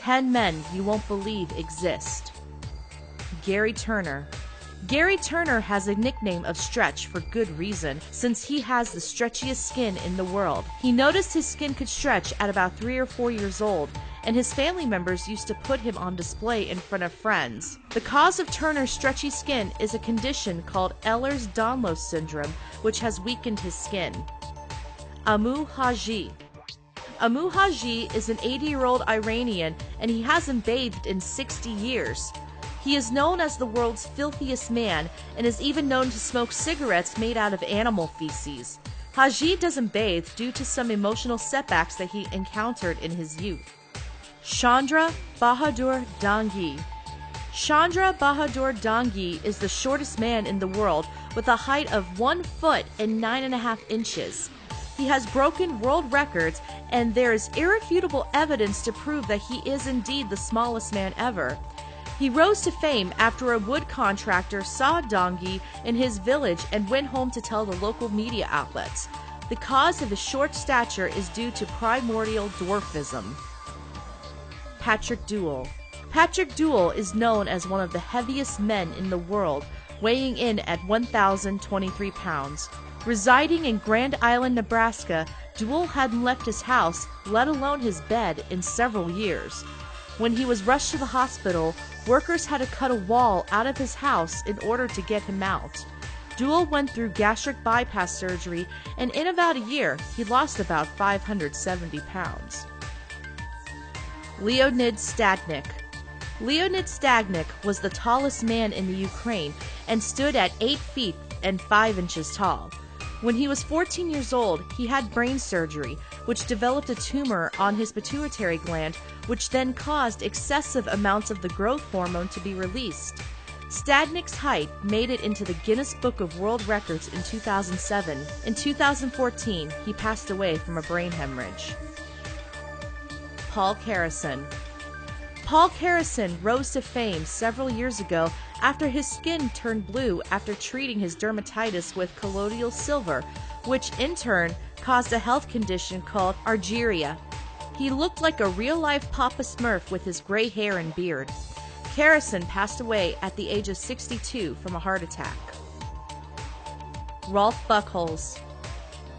10 men you won't believe exist. Gary Turner. Gary Turner has a nickname of Stretch for good reason, since he has the stretchiest skin in the world. He noticed his skin could stretch at about 3 or 4 years old, and his family members used to put him on display in front of friends. The cause of Turner's stretchy skin is a condition called Ehlers-Danlos syndrome, which has weakened his skin. Amu Haji. Amu Haji is an 80-year-old Iranian, and he hasn't bathed in 60 years. He is known as the world's filthiest man and is even known to smoke cigarettes made out of animal feces. Haji doesn't bathe due to some emotional setbacks that he encountered in his youth. Chandra Bahadur Dangi. Chandra Bahadur Dangi is the shortest man in the world with a height of 1 foot and 9.5 inches. He has broken world records, and there is irrefutable evidence to prove that he is indeed the smallest man ever. He rose to fame after a wood contractor saw Dangi in his village and went home to tell the local media outlets. The cause of his short stature is due to primordial dwarfism. Patrick Deuel. Patrick Deuel is known as one of the heaviest men in the world, weighing in at 1,023 pounds. Residing in Grand Island, Nebraska, Deuel hadn't left his house, let alone his bed, in several years. When he was rushed to the hospital, workers had to cut a wall out of his house in order to get him out. Deuel went through gastric bypass surgery, and in about a year, he lost about 570 pounds. Leonid Stadnik. Leonid Stadnik was the tallest man in the Ukraine and stood at 8 feet and 5 inches tall. When he was 14 years old, he had brain surgery, which developed a tumor on his pituitary gland, which then caused excessive amounts of the growth hormone to be released. Stadnik's height made it into the Guinness Book of World Records in 2007. In 2014, he passed away from a brain hemorrhage. Paul Carrison. Paul Carrison rose to fame several years ago after his skin turned blue after treating his dermatitis with colloidal silver, which in turn caused a health condition called argyria. He looked like a real-life Papa Smurf with his gray hair and beard. Carrison passed away at the age of 62 from a heart attack. Rolf Buchholz.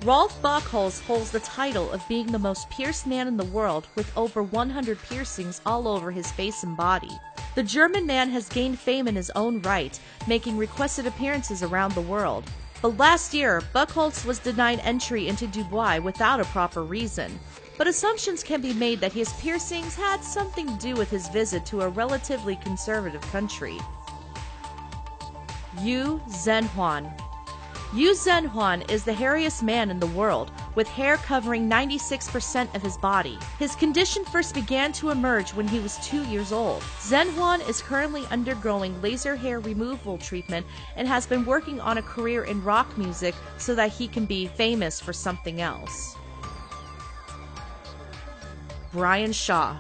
Rolf Buchholz holds the title of being the most pierced man in the world, with over 100 piercings all over his face and body. The German man has gained fame in his own right, making requested appearances around the world. But last year, Buchholz was denied entry into Dubai without a proper reason. But assumptions can be made that his piercings had something to do with his visit to a relatively conservative country. Yu Zhenhuan. Yu Zhenhuan is the hairiest man in the world, with hair covering 96% of his body. His condition first began to emerge when he was 2 years old. Zhenhuan is currently undergoing laser hair removal treatment and has been working on a career in rock music so that he can be famous for something else. Brian Shaw.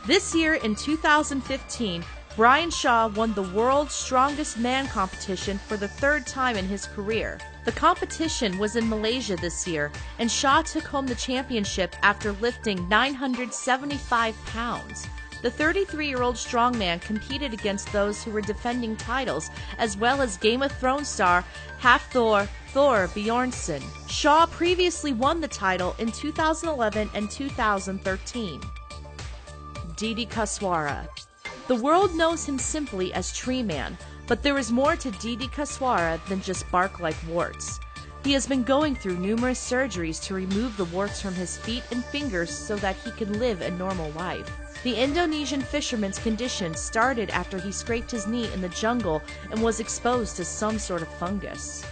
This year in 2015, Brian Shaw won the World's Strongest Man competition for the 3rd time in his career. The competition was in Malaysia this year, and Shaw took home the championship after lifting 975 pounds. The 33-year-old strongman competed against those who were defending titles, as well as Game of Thrones star Hafthor Thor Bjornsson. Shaw previously won the title in 2011 and 2013. Didi Kaswara. The world knows him simply as Tree Man, but there is more to Didi Kaswara than just bark-like warts. He has been going through numerous surgeries to remove the warts from his feet and fingers so that he can live a normal life. The Indonesian fisherman's condition started after he scraped his knee in the jungle and was exposed to some sort of fungus.